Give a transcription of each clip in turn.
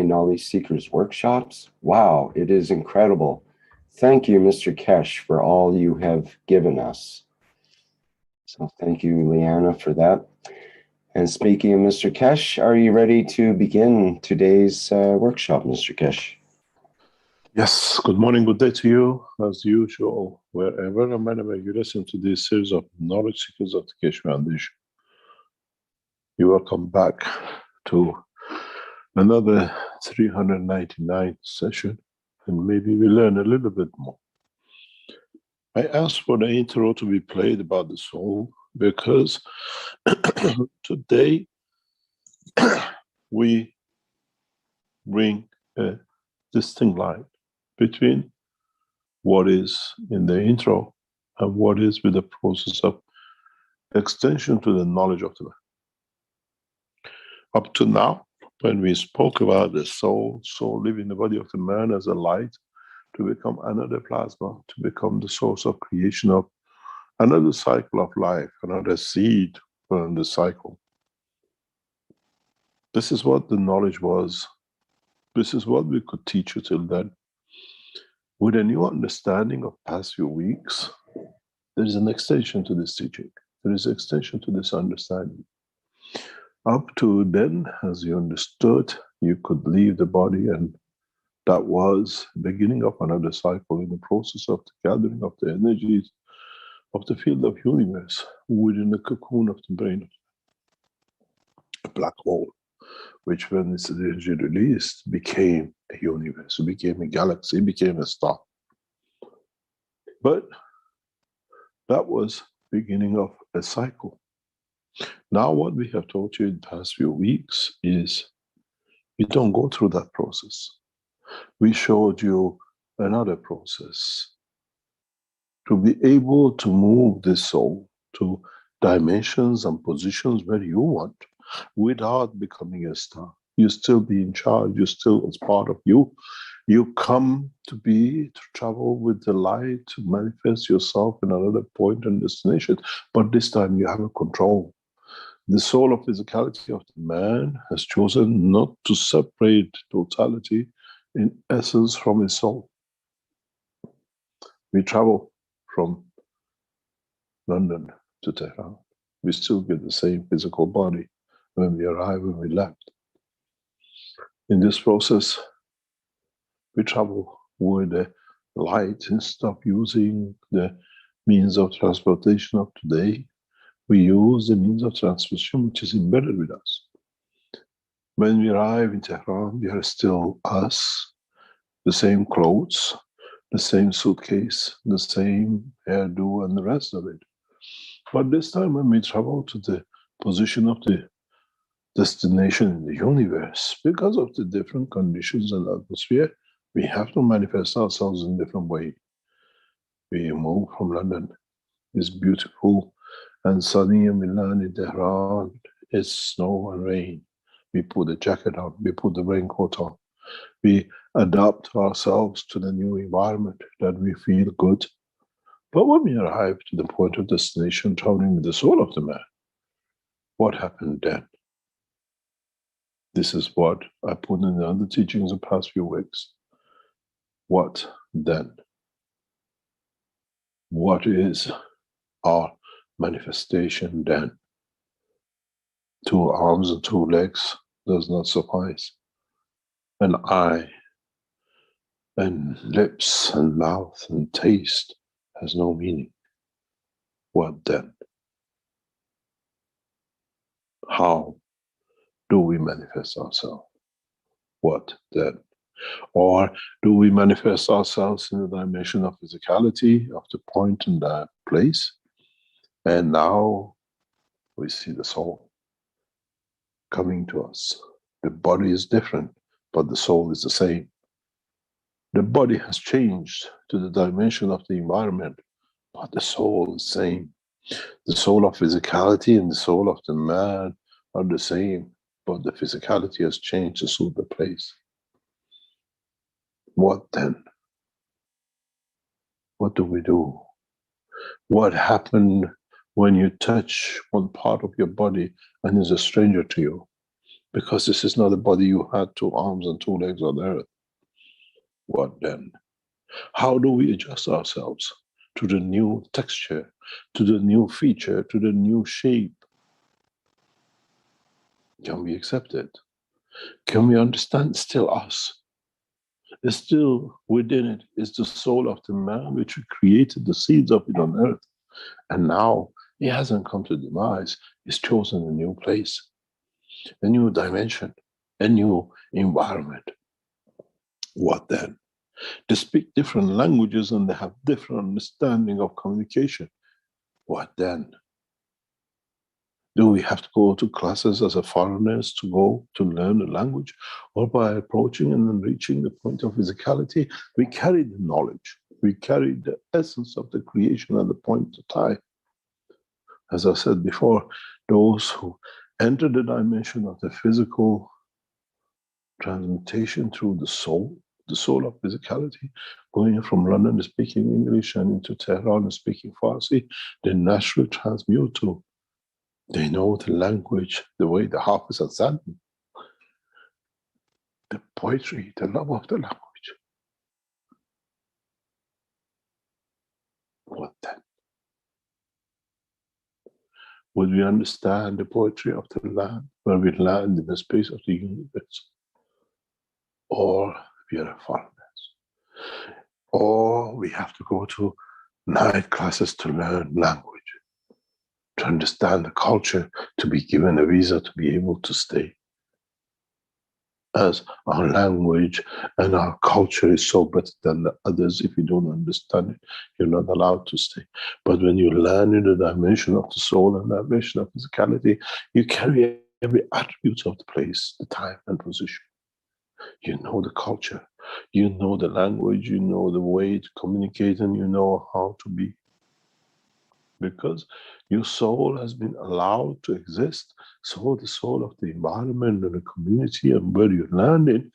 Divine Knowledge Seekers workshops. Wow, it is incredible. Thank you, Mr. Keshe, for all you have given us. So thank you, Leanna, for that. And speaking of Mr. Keshe, are you ready to begin today's workshop, Mr. Keshe? Yes, good morning, good day to you, as usual, wherever and whenever you listen to this series of Knowledge Seekers of the Keshe Foundation. You're welcome back to another 399 session, and maybe we learn a little bit more. I asked for the intro to be played about the soul because today we bring a distinct line between what is in the intro and what is with the process of extension to the knowledge of the man. Up to now, when we spoke about the soul living in the body of the man as a light to become another plasma, to become the source of creation of another cycle of life, another seed on the cycle. This is what the knowledge was. This is what we could teach you till then. With a new understanding of past few weeks, there is an extension to this teaching. There is an extension to this understanding. Up to then, as you understood, you could leave the body, and that was beginning of another cycle in the process of the gathering of the energies of the field of universe within the cocoon of the brain, a black hole, which when its energy released became a universe, it became a galaxy, it became a star. But that was beginning of a cycle. Now what we have taught you in the past few weeks is we don't go through that process. We showed you another process to be able to move the soul to dimensions and positions where you want without becoming a star. You still be in charge, you still as part of you. You come to travel with the light, to manifest yourself in another point and destination, but this time you have a control. The soul of physicality of the man has chosen not to separate totality in essence from his soul. We travel from London to Tehran. We still get the same physical body when we arrive, when we left. In this process, we travel with the light and stop using the means of transportation of today. We use the means of transportation which is embedded with us. When we arrive in Tehran, we are still us, the same clothes, the same suitcase, the same hairdo and the rest of it. But this time when we travel to the position of the destination in the universe, because of the different conditions and atmosphere, we have to manifest ourselves in a different way. We move from London. It's beautiful and sunny in Milan, in Tehran. It's snow and rain. We put the jacket on, we put the raincoat on. We adapt ourselves to the new environment that we feel good. But when we arrive to the point of destination, traveling with the soul of the man, what happened then? This is what I put in the other teachings the past few weeks. What then? What is our manifestation then? 2 arms and 2 legs does not suffice. An eye and lips and mouth and taste has no meaning. What then? How do we manifest ourselves? What then? Or do we manifest ourselves in the dimension of physicality, of the point and that place? And now we see the soul coming to us. The body is different, but the soul is the same. The body has changed to the dimension of the environment, but the soul is the same. The soul of physicality and the soul of the man are the same, but the physicality has changed to suit the place. What then? What do we do? What happened when you touch one part of your body and is a stranger to you? Because this is not a body you had 2 arms and 2 legs on earth. What then? How do we adjust ourselves to the new texture, to the new feature, to the new shape? Can we accept it? Can we understand still us? Is still within it is the soul of the man which created the seeds of it on earth. And now he hasn't come to demise, he's chosen a new place, a new dimension, a new environment. What then? They speak different languages and they have different understanding of communication. What then? Do we have to go to classes as a foreigners to go to learn the language? Or by approaching and then reaching the point of physicality, we carry the knowledge, we carry the essence of the creation at the point of time. As I said before, those who enter the dimension of the physical transmutation through the soul of physicality, going from London to speaking English and into Tehran and speaking Farsi, they naturally transmute to. They know the language, the way the Hafiz has said, the poetry, the love of the language. What then? Would we understand the poetry of the land where we land in the space of the universe? Or we are foreigners? Or we have to go to night classes to learn language, to understand the culture, to be given a visa to be able to stay. As our language and our culture is so better than the others, if you don't understand it, you're not allowed to stay. But when you learn in the dimension of the soul and dimension of physicality, you carry every attribute of the place, the time and position. You know the culture, you know the language, you know the way to communicate, and you know how to be. Because your soul has been allowed to exist, so the soul of the environment and the community and where you landed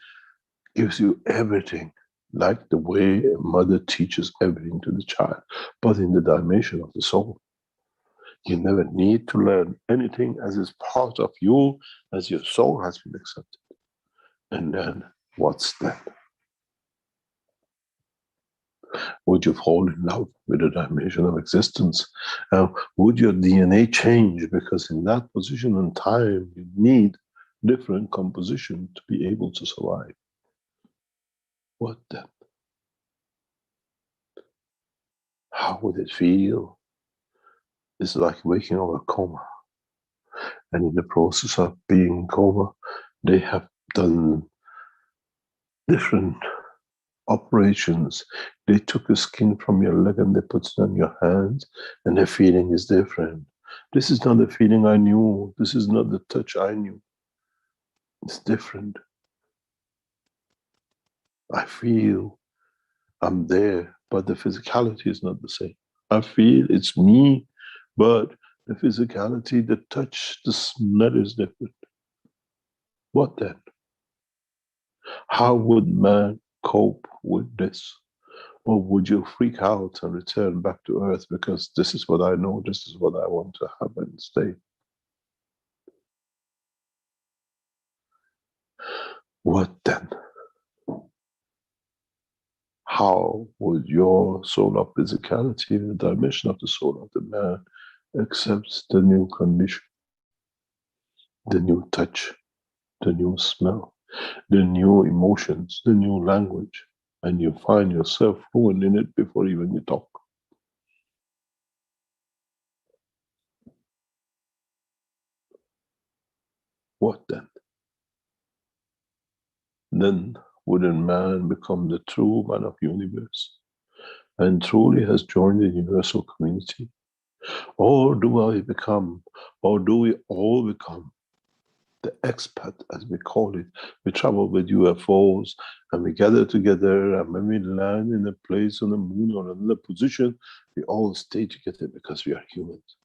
gives you everything, like the way a mother teaches everything to the child, but in the dimension of the soul. You never need to learn anything, as is part of you, as your soul has been accepted. And then, what's that? Would you fall in love with the dimension of existence? Would your DNA change? Because in that position and time, you need different composition to be able to survive. What then? How would it feel? It's like waking up a coma. And in the process of being in coma, they have done different operations. They took the skin from your leg and they put it on your hands, and the feeling is different. This is not the feeling I knew. This is not the touch I knew. It's different. I feel I'm there, but the physicality is not the same. I feel it's me, but the physicality, the touch, the smell is different. What then? How would man cope with this? Or would you freak out and return back to earth because this is what I know, this is what I want to have and stay? What then? How would your soul of physicality, the dimension of the soul of the man, accept the new condition, the new touch, the new smell, the new emotions, the new language, and you find yourself fluent in it before even you talk? What then? Then wouldn't man become the true man of universe and truly has joined the universal community? Or do I become, or do we all become the expat, as we call it? We travel with UFOs and we gather together, and when we land in a place on the moon or another position, we all stay together because we are humans.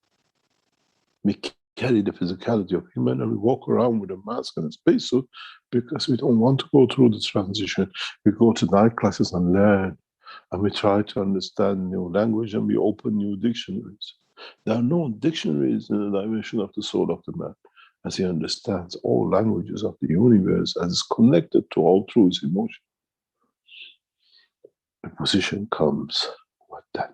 We carry the physicality of human and we walk around with a mask and a spacesuit because we don't want to go through the transition. We go to night classes and learn, and we try to understand new language, and we open new dictionaries. There are no dictionaries in the dimension of the soul of the man. as he understands all languages of the universe, as is connected to all through his emotion, the position comes, what then?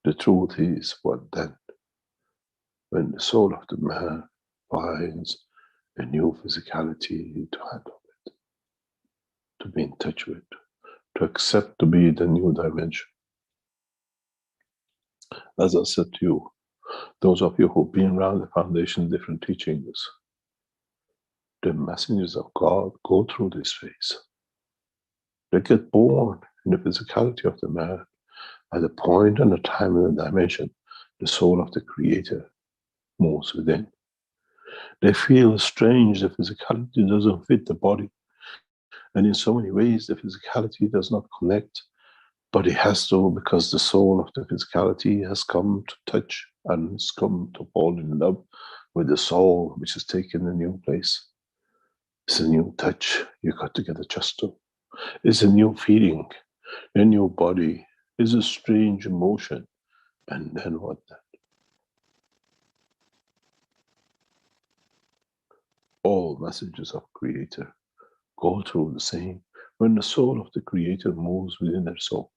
The truth is, what then? When the soul of the man finds a new physicality to handle it, to be in touch with, to accept to be the new dimension. As I said to you, those of you who've been around the foundation, different teachings, the messengers of God go through this phase. They get born in the physicality of the man at a point and a time and a dimension the soul of the Creator moves within. They feel strange, the physicality doesn't fit the body. And in so many ways, the physicality does not connect, but it has to, because the soul of the physicality has come to touch and has come to fall in love with the soul, which has taken a new place. It's a new touch you got to get adjusted to. It's a new feeling, a new body. It's a strange emotion. And then what then? All messages of Creator go through the same. When the soul of the Creator moves within their soul,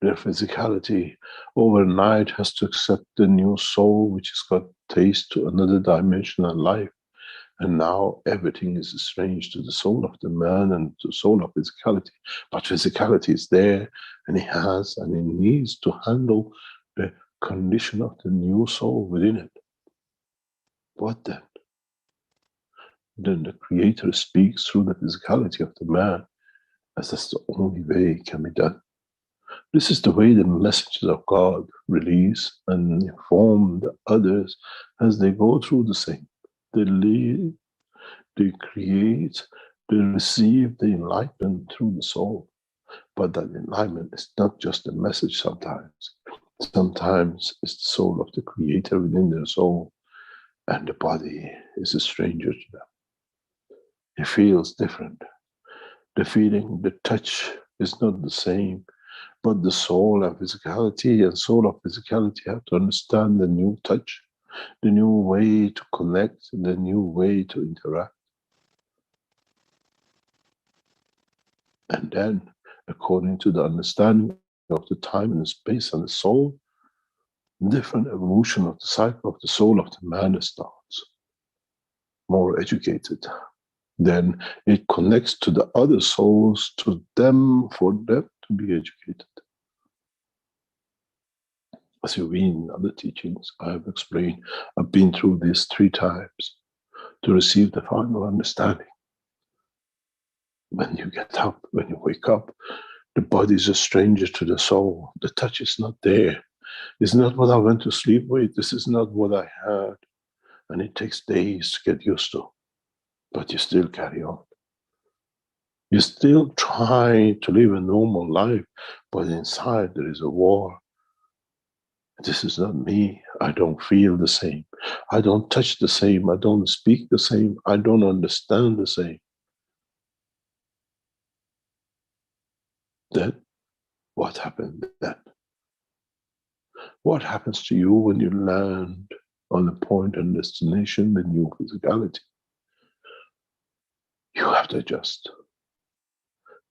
their physicality overnight has to accept the new soul, which has got taste to another dimension of life. And now everything is strange to the soul of the man and to the soul of physicality. But physicality is there, and it has, and it needs to handle the condition of the new soul within it. What then? Then the Creator speaks through the physicality of the man, as that's the only way it can be done. This is the way the messages of God release and inform the others as they go through the same. They lead, they create, they receive the enlightenment through the soul. But that enlightenment is not just a message sometimes. Sometimes it's the soul of the Creator within their soul, and the body is a stranger to them. It feels different. The feeling, the touch is not the same. But the soul and physicality and soul of physicality have to understand the new touch, the new way to connect, the new way to interact. And then, according to the understanding of the time and the space and the soul, different evolution of the cycle of the soul of the man starts. More educated. Then it connects to the other souls, to them, for them to be educated. As you read in other teachings, I have explained, I've been through this 3 times to receive the final understanding. When you get up, when you wake up, the body is a stranger to the soul. The touch is not there. It's not what I went to sleep with. This is not what I had. And it takes days to get used to. But you still carry on. You still try to live a normal life, but inside there is a war. This is not me. I don't feel the same. I don't touch the same. I don't speak the same. I don't understand the same. Then, what happened then? What happens to you when you land on a point and destination with new physicality? You have to adjust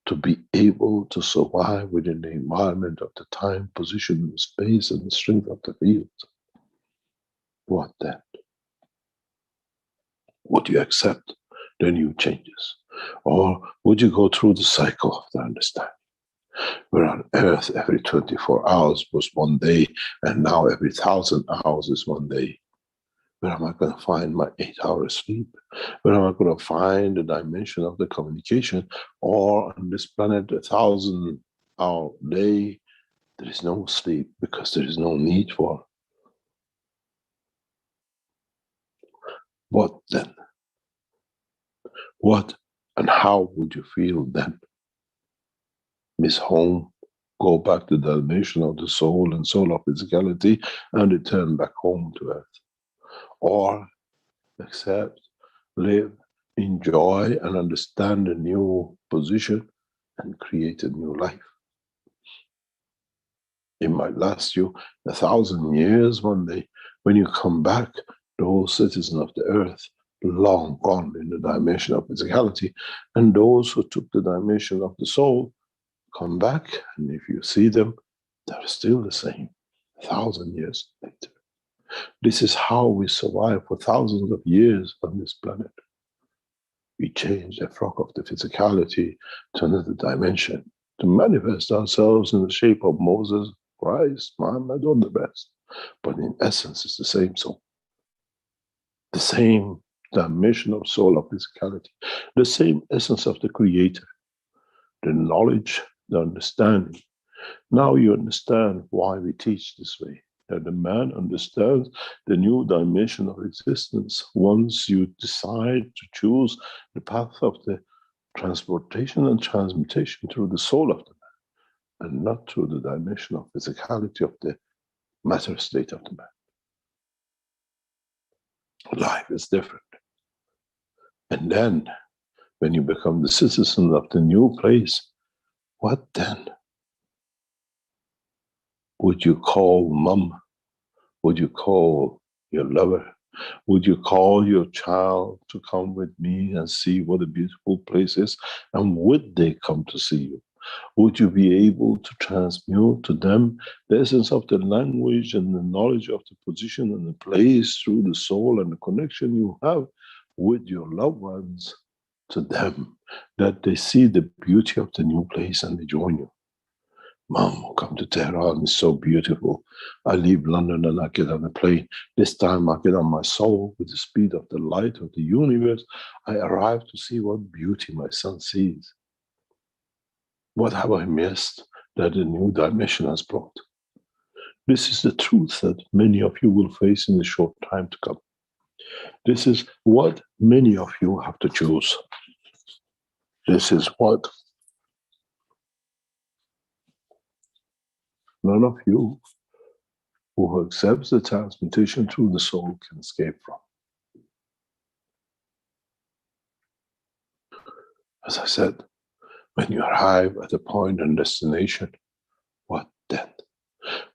to be able to survive within the environment of the time, position, space, and the strength of the field. What then? Would you accept the new changes? Or would you go through the cycle of the understanding? Where on earth every 24 hours was one day, and now every 1,000 hours is one day. Where am I going to find my 8 hours sleep? Where am I going to find the dimension of the communication? Or on this planet, 1,000-hour day, there is no sleep because there is no need for. What then? What and how would you feel then? Miss home, go back to the dimension of the soul and soul of physicality and return back home to earth. Or accept, live, enjoy, and understand a new position and create a new life. It might last you 1,000 years one day. When you come back, the whole citizen of the earth, long gone in the dimension of physicality, and those who took the dimension of the soul come back, and if you see them, they're still the same 1,000 years later. This is how we survive for thousands of years on this planet. We change the frock of the physicality to another dimension, to manifest ourselves in the shape of Moses, Christ, Muhammad, or the best. But in essence, it's the same soul, the same dimension of soul of physicality, the same essence of the Creator, the knowledge, the understanding. Now you understand why we teach this way. That the man understands the new dimension of existence once you decide to choose the path of the transportation and transmutation through the soul of the man, and not through the dimension of physicality of the matter state of the man. Life is different. And then, when you become the citizen of the new place, what then? Would you call mom? Would you call your lover? Would you call your child to come with me and see what a beautiful place is? And would they come to see you? Would you be able to transmute to them the essence of the language and the knowledge of the position and the place through the soul and the connection you have with your loved ones to them, that they see the beauty of the new place and they join you? Mom, come to Tehran, it's so beautiful. I leave London and I get on a plane. This time I get on my soul with the speed of the light of the universe. I arrive to see what beauty my son sees. What have I missed that the new dimension has brought? This is the truth that many of you will face in the short time to come. This is what many of you have to choose. This is what none of you who accepts the transmutation through the soul can escape from. As I said, when you arrive at a point and destination, what then?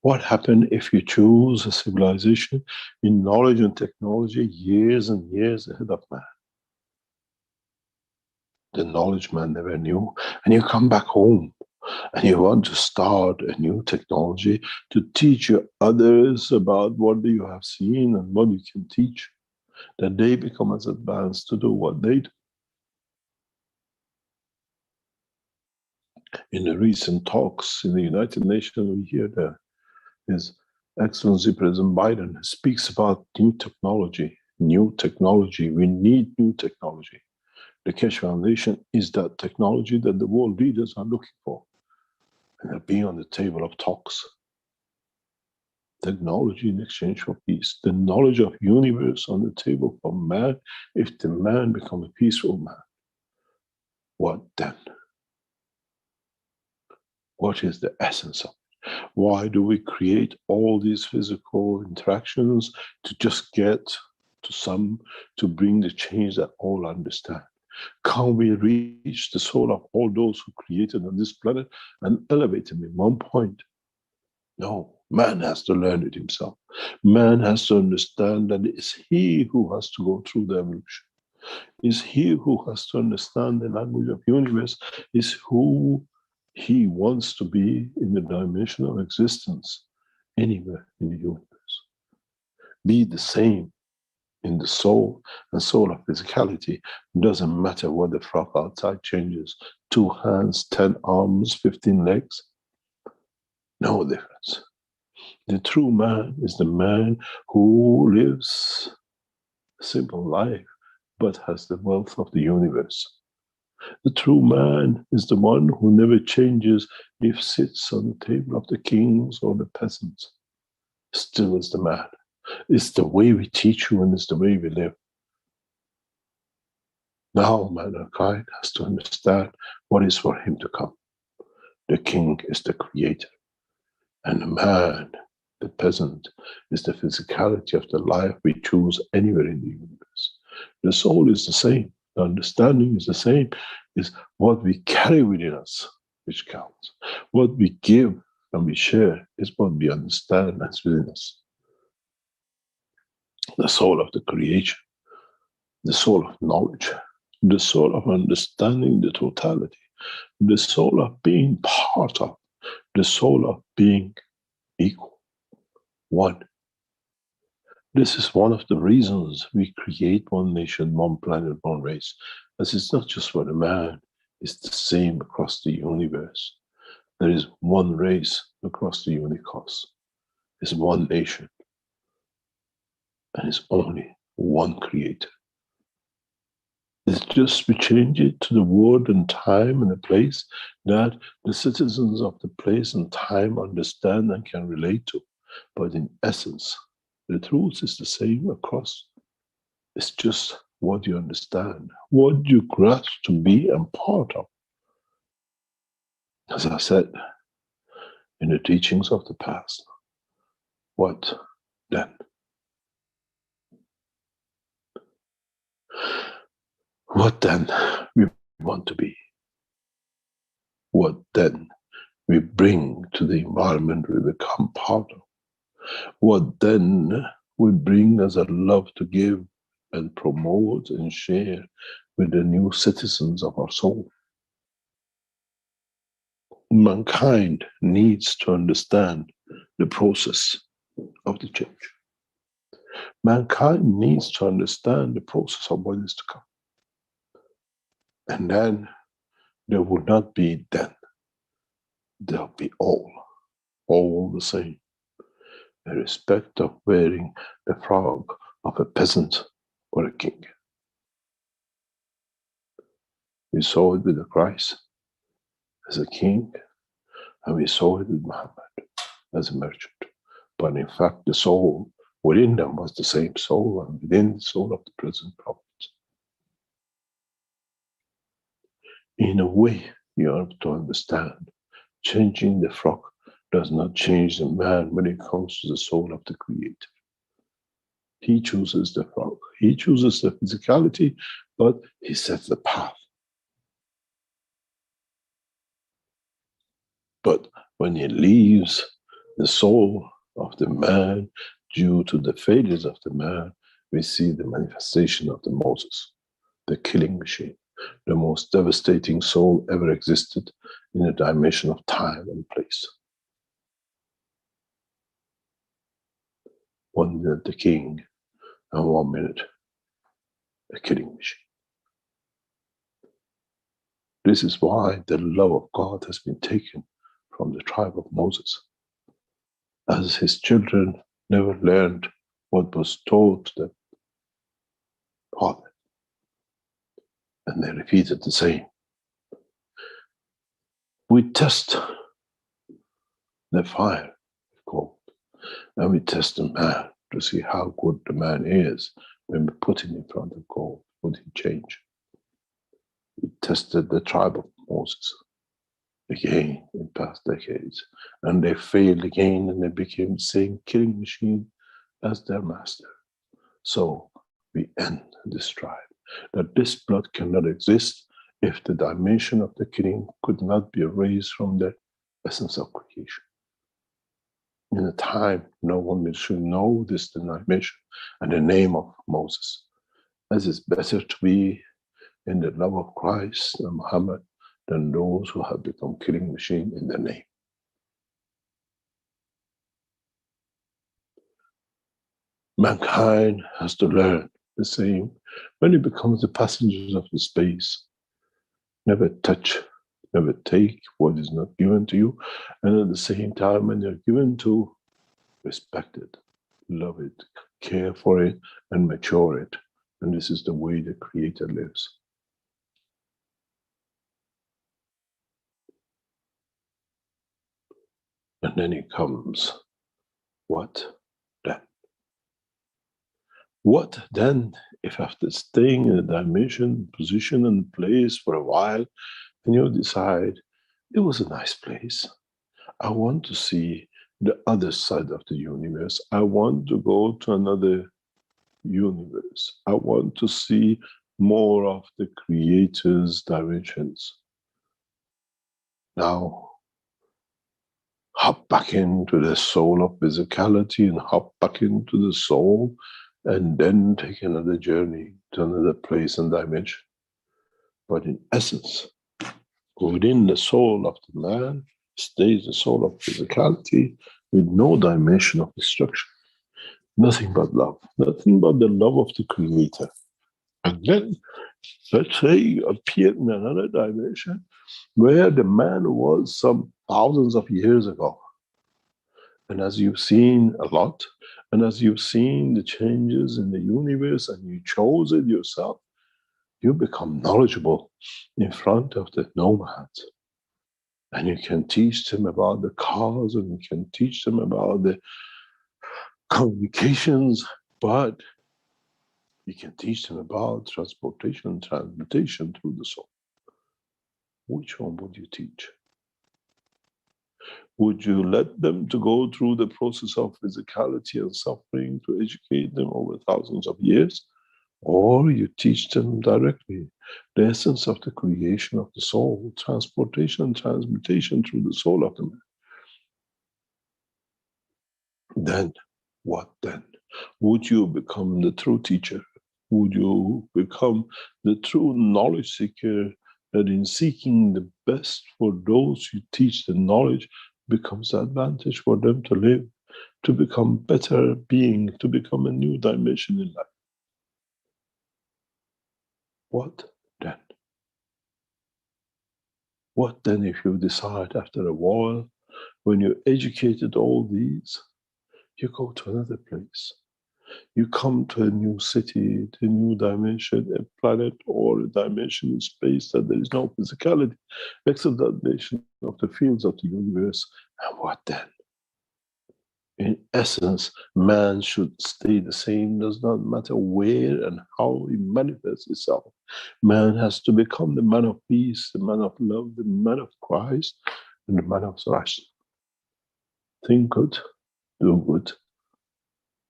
What happens if you choose a civilization in knowledge and technology years and years ahead of man? The knowledge man never knew, and you come back home and you want to start a new technology to teach your others about what you have seen and what you can teach, that they become as advanced to do what they do. In the recent talks in the United Nations, we hear that His Excellency President Biden speaks about new technology. New technology. We need new technology. The Keshe Foundation is that technology that the world leaders are looking for. And they're being on the table of talks. Technology in exchange for peace. The knowledge of universe on the table for man, if the man become a peaceful man. What then? What is the essence of it? Why do we create all these physical interactions to just get to some, to bring the change that all understand? Can we reach the soul of all those who created on this planet and elevate them in one point? No, man has to learn it himself. Man has to understand that it's he who has to go through the evolution. It's he who has to understand the language of the universe. It's who he wants to be in the dimension of existence, anywhere in the universe. Be the same in the soul and soul of physicality. It doesn't matter what the frock outside changes. 2 hands, 10 arms, 15 legs. No difference. The true man is the man who lives a simple life, but has the wealth of the universe. The true man is the one who never changes if sits on the table of the kings or the peasants. Still is the man. It's the way we teach you and it's the way we live. Now mankind has to understand what is for him to come. The king is the creator. And the man, the peasant, is the physicality of the life we choose anywhere in the universe. The soul is the same. The understanding is the same. It's what we carry within us which counts. What we give and we share is what we understand as within us. The soul of the creation, the soul of knowledge, the soul of understanding the totality, the soul of being part of, the soul of being equal, one. This is one of the reasons we create one nation, one planet, one race, as it's not just for the man, it's the same across the universe. There is one race across the universe. It's one nation, and it's only one creator. It's just we change it to the word and time and the place that the citizens of the place and time understand and can relate to. But in essence, the truth is the same across. It's just what you understand, what you grasp to be and part of. As I said in the teachings of the past, what then? What then we want to be? What then we bring to the environment we become part of? What then we bring as a love to give and promote and share with the new citizens of our soul? Mankind needs to understand the process of the change. Mankind needs to understand the process of what is to come. And then there would not be then. There'll be all the same, irrespective of wearing the frock of a peasant or a king. We saw it with the Christ as a king, and we saw it with Muhammad as a merchant. But in fact, the soul within them was the same soul, and within the soul of the present prophet. In a way, you have to understand, changing the frock does not change the man when it comes to the soul of the Creator. He chooses the frock, he chooses the physicality, but he sets the path. But when he leaves the soul of the man due to the failures of the man, we see the manifestation of the Moses, the killing machine, the most devastating soul ever existed in a dimension of time and place. 1 minute the king, and 1 minute a killing machine. This is why the love of God has been taken from the tribe of Moses, as his children never learned what was told to them, Father, and they repeated the same. We test the fire with gold, and we test the man to see how good the man is when we put him in front of gold. Would he change? We tested the tribe of Moses again in past decades, and they failed again, and they became the same killing machine as their master. So we end this tribe, that this blood cannot exist if the dimension of the killing could not be erased from the essence of creation. In a time, no one should know this dimension and the name of Moses, as it's better to be in the love of Christ and Muhammad than those who have become killing machine in their name. Mankind has to learn the same when it becomes the passengers of the space. Never touch, never take what is not given to you, and at the same time, when you're given to, respect it, love it, care for it, and mature it. And this is the way the Creator lives. And then it comes, what then? What then if after staying in a dimension, position, and place for a while, and you decide, it was a nice place. I want to see the other side of the universe. I want to go to another universe. I want to see more of the Creator's dimensions. Now, hop back into the soul of physicality and hop back into the soul, and then take another journey to another place and dimension. But in essence, within the soul of the man stays the soul of physicality with no dimension of destruction. Nothing but love. Nothing but the love of the Creator. And then, let's say, appeared in another dimension where the man was some thousands of years ago. And as you've seen a lot, and as you've seen the changes in the universe and you chose it yourself, you become knowledgeable in front of the nomads. And you can teach them about the cause, and you can teach them about the communications, but you can teach them about transportation and transmutation through the soul. Which one would you teach? Would you let them to go through the process of physicality and suffering to educate them over thousands of years? Or you teach them directly the essence of the creation of the soul, transportation and transmutation through the soul of the man. Then, what then? Would you become the true teacher? Would you become the true knowledge seeker that in seeking the best for those you teach the knowledge becomes the advantage for them to live, to become better being, to become a new dimension in life? What then? What then if you decide after a while, when you educated all these, you go to another place? You come to a new city, to a new dimension, a planet or a dimension in space that there is no physicality, except that dimension of the fields of the universe. And what then? In essence, man should stay the same, does not matter where and how he manifests itself. Man has to become the man of peace, the man of love, the man of Christ, and the man of Sarasha. Think good, do good,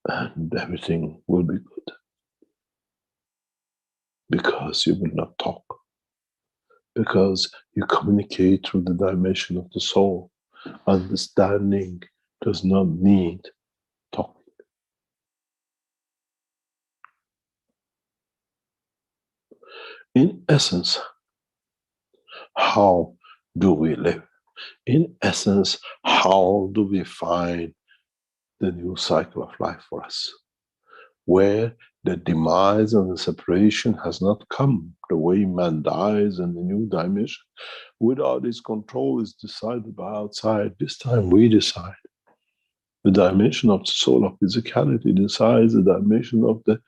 and everything will be good. Because you will not talk. Because you communicate through the dimension of the soul. Understanding does not need talking. In essence, how do we live? In essence, how do we find the new cycle of life for us? Where the demise and the separation has not come the way man dies in the new dimension. Without its control is decided by outside. This time we decide. The dimension of the soul of physicality decides the dimension of the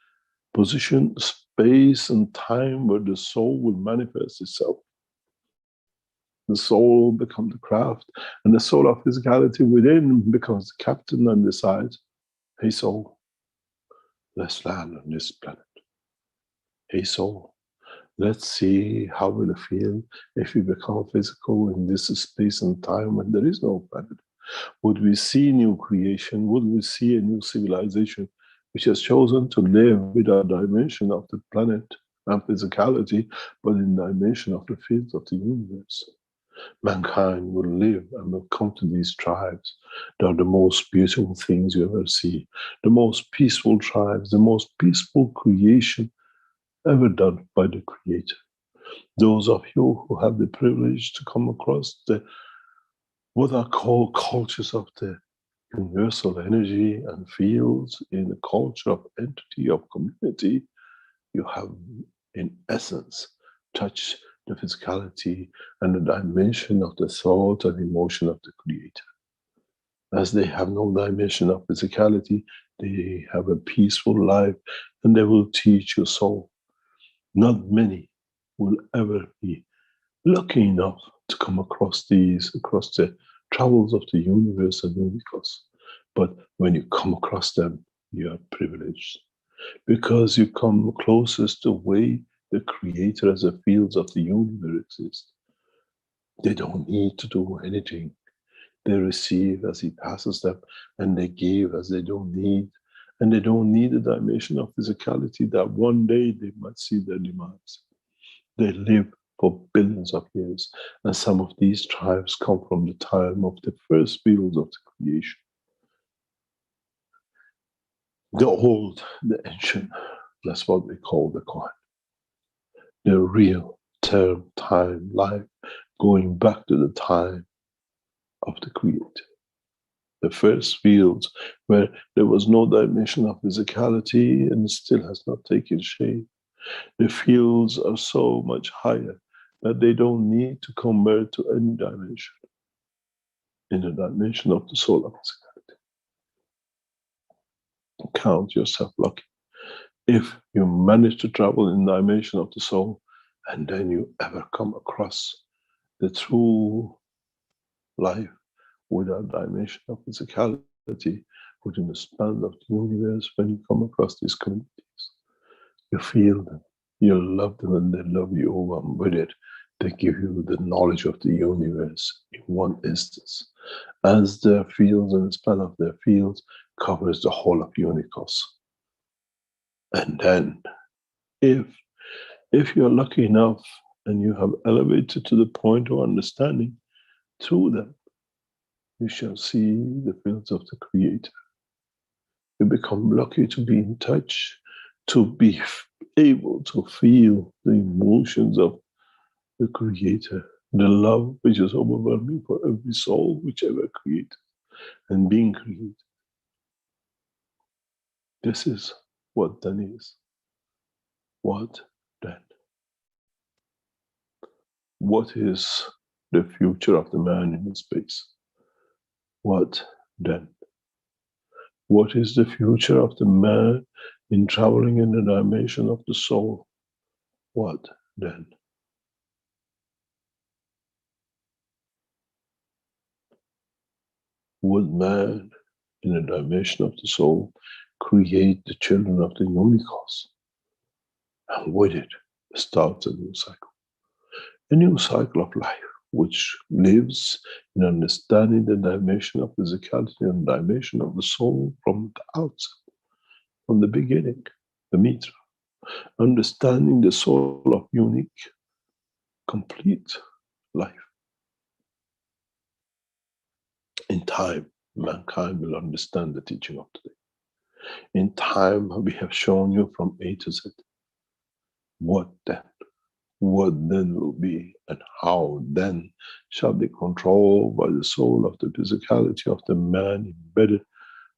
position, space, and time where the soul will manifest itself. The soul becomes the craft, and the soul of physicality within becomes the captain and decides, hey soul, let's land on this planet. Hey soul, let's see how will it feel if we become physical in this space and time when there is no planet. Would we see new creation? Would we see a new civilization which has chosen to live without dimension of the planet and physicality, but in dimension of the fields of the universe? Mankind will live and will come to these tribes. They are the most beautiful things you ever see. The most peaceful tribes, the most peaceful creation ever done by the Creator. Those of you who have the privilege to come across what are called cultures of the universal energy and fields in the culture of entity of community, you have in essence touched the physicality and the dimension of the thought and emotion of the Creator. As they have no dimension of physicality, they have a peaceful life, and they will teach your soul. Not many will ever be lucky enough to come across these, across the travels of the universe and universe. But when you come across them, you are privileged because you come closest to the way the Creator as the fields of the universe exist. They don't need to do anything. They receive as He passes them, and they give as they don't need. And they don't need a dimension of physicality that one day they might see their demise. They live for billions of years. And some of these tribes come from the time of the first fields of the creation. The old, the ancient, that's what we call the coin. The real term, time, life, going back to the time of the Creator. The first fields where there was no dimension of physicality and still has not taken shape. The fields are so much higher that they don't need to convert to any dimension. In the dimension of the soul of physicality. Count yourself lucky if you manage to travel in the dimension of the soul and then you ever come across the true life without dimension of physicality within the span of the universe. When you come across these communities, you feel them, you love them, and they love you over and with it. They give you the knowledge of the universe in one instance, as their fields and the span of their fields covers the whole of Unicos. And then, if you're lucky enough and you have elevated to the point of understanding through them, you shall see the fields of the Creator. You become lucky to be in touch, to be able to feel the emotions of the Creator, the love which is overwhelming for every soul which ever created and being created. This is what then is. What then? What is the future of the man in space? What then? What is the future of the man in traveling in the dimension of the soul? What then? Would man in the dimension of the soul create the children of the Unicos? And with it starts a new cycle. A new cycle of life, which lives in understanding the dimension of physicality and dimension of the soul from the outset, from the beginning, the Mitra. Understanding the soul of unique, complete life. In time, mankind will understand the teaching of today. In time, we have shown you from A to Z. What then? What then will be, and how then shall be controlled by the soul of the physicality of the man embedded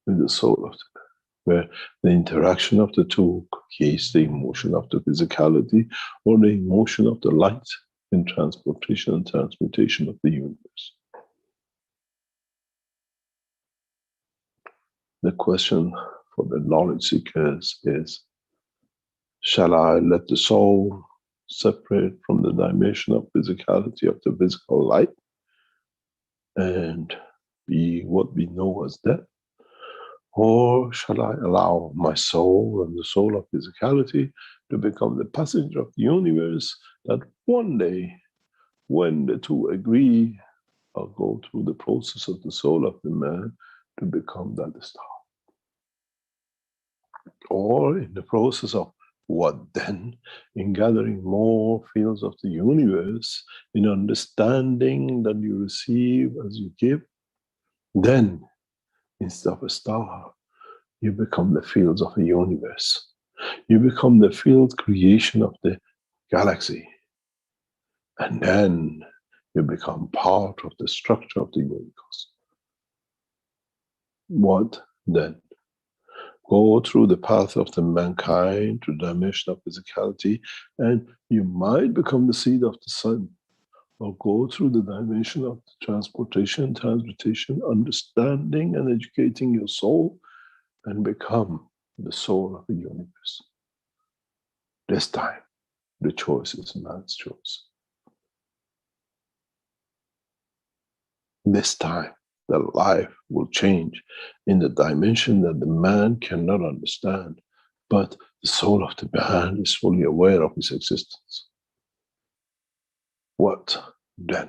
with the soul of the man, where the interaction of the two creates the emotion of the physicality or the emotion of the light in transportation and transmutation of the universe. The question for the knowledge seekers is, shall I let the soul separate from the dimension of physicality of the physical light and be what we know as death? Or shall I allow my soul and the soul of physicality to become the passenger of the universe, that one day, when the two agree, I'll go through the process of the soul of the man to become that star? Or in the process of what then, in gathering more fields of the universe, in understanding that you receive as you give, then instead of a star, you become the fields of the universe. You become the field creation of the galaxy. And then you become part of the structure of the universe. What then? Go through the path of the mankind to the dimension of physicality, and you might become the seed of the sun, or go through the dimension of transportation, transmutation, understanding and educating your soul, and become the soul of the universe. This time, the choice is man's choice. This time, the life will change in the dimension that the man cannot understand, but the soul of the man is fully aware of his existence. What then?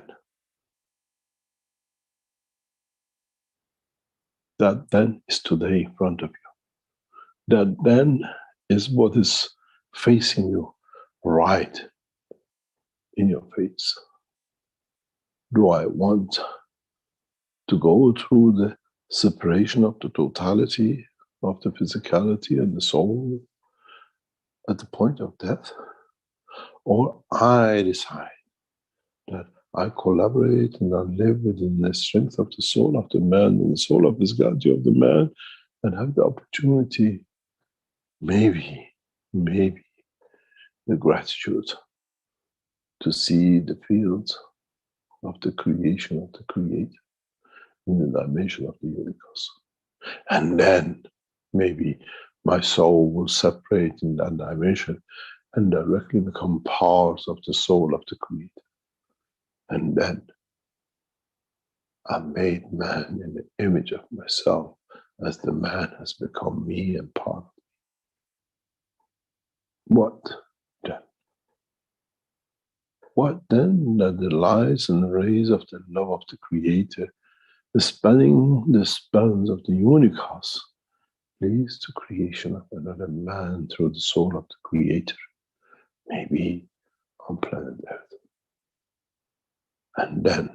That then is today in front of you. That then is what is facing you right in your face? Do I want to go through the separation of the totality of the physicality and the soul at the point of death? Or I decide that I collaborate and I live within the strength of the soul of the man and the soul of physicality of the man, and have the opportunity, maybe, the gratitude to see the fields of the creation of the Creator in the dimension of the universe. And then maybe my soul will separate in that dimension and directly become part of the soul of the Creator. And then I made man in the image of myself, as the man has become me and part of me. What then? What then that the lights and the rays of the love of the Creator, the spanning the spans of the universe, leads to creation of another man through the soul of the Creator, maybe on planet Earth. And then,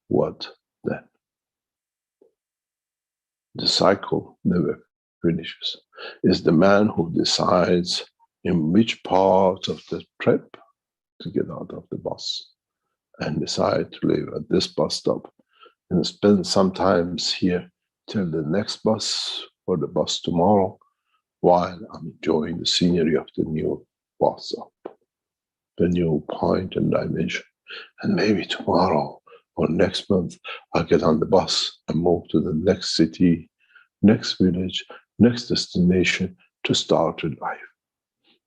what then? The cycle never finishes. It's the man who decides in which part of the trip to get out of the bus, and decide to live at this bus stop and spend sometimes here till the next bus or the bus tomorrow, while I'm enjoying the scenery of the new bus stop, the new point and dimension. And maybe tomorrow or next month I'll get on the bus and move to the next city, next village, next destination to start a life.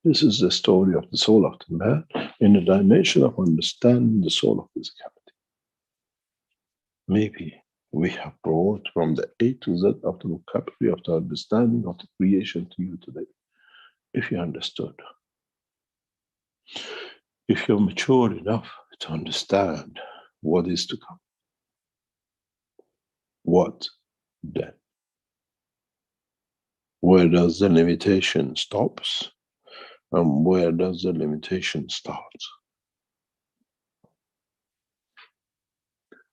This is the story of the soul of the man in the dimension of understanding the soul of physicality. Maybe we have brought from the A to Z of the vocabulary of the understanding of the creation to you today. If you understood, if you're mature enough to understand what is to come, what then? Where does the limitation stops? And where does the limitation start?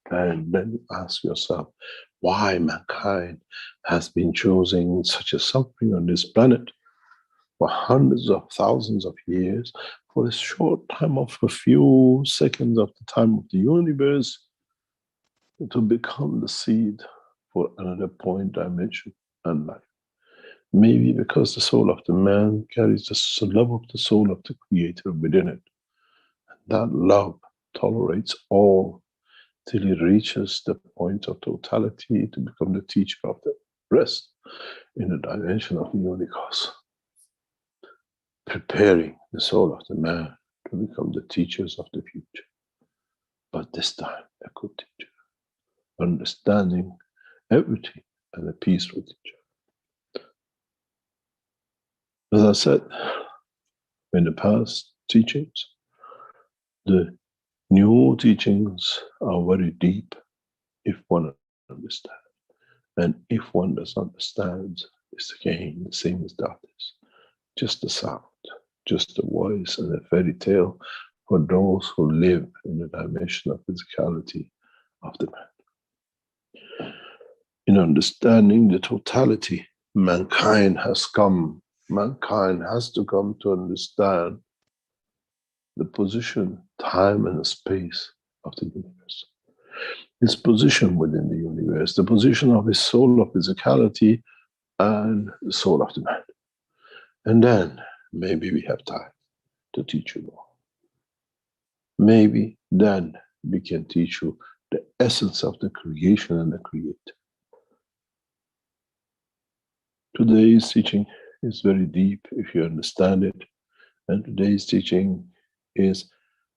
And then ask yourself why mankind has been choosing such a suffering on this planet for hundreds of thousands of years, for a short time of a few seconds of the time of the universe, to become the seed for another point dimension and life. Maybe because the soul of the man carries the love of the soul of the Creator within it. And that love tolerates all till it reaches the point of totality to become the teacher of the rest in the dimension of the universe. Preparing the soul of the man to become the teachers of the future. But this time, a good teacher, understanding everything and a peaceful teacher. As I said in the past teachings, the new teachings are very deep if one understands. And if one does not understand, it's again the same as the others. Just a sound, just a voice and a fairy tale for those who live in the dimension of physicality of the man. In understanding the totality, mankind has to come to understand the position, time and space of the universe. His position within the universe, the position of his soul of physicality and the soul of the man. And then maybe we have time to teach you more. Maybe then we can teach you the essence of the creation and the Creator. Today's teaching is very deep if you understand it, and today's teaching is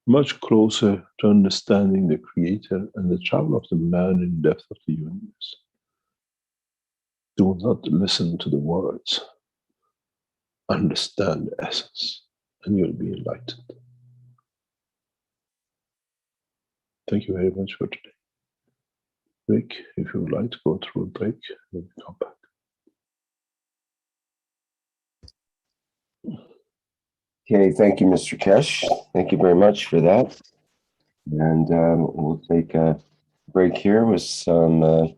much closer to understanding the Creator and the travel of the man in the depth of the universe. Do not listen to the words. Understand the essence, and you'll be enlightened. Thank you very much for today. Break, if you would like to go through a break, then come back. Okay, thank you, Mr. Keshe. Thank you very much for that. And we'll take a break here with some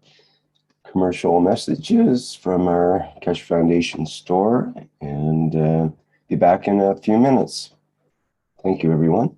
commercial messages from our Keshe Foundation store and be back in a few minutes. Thank you, everyone.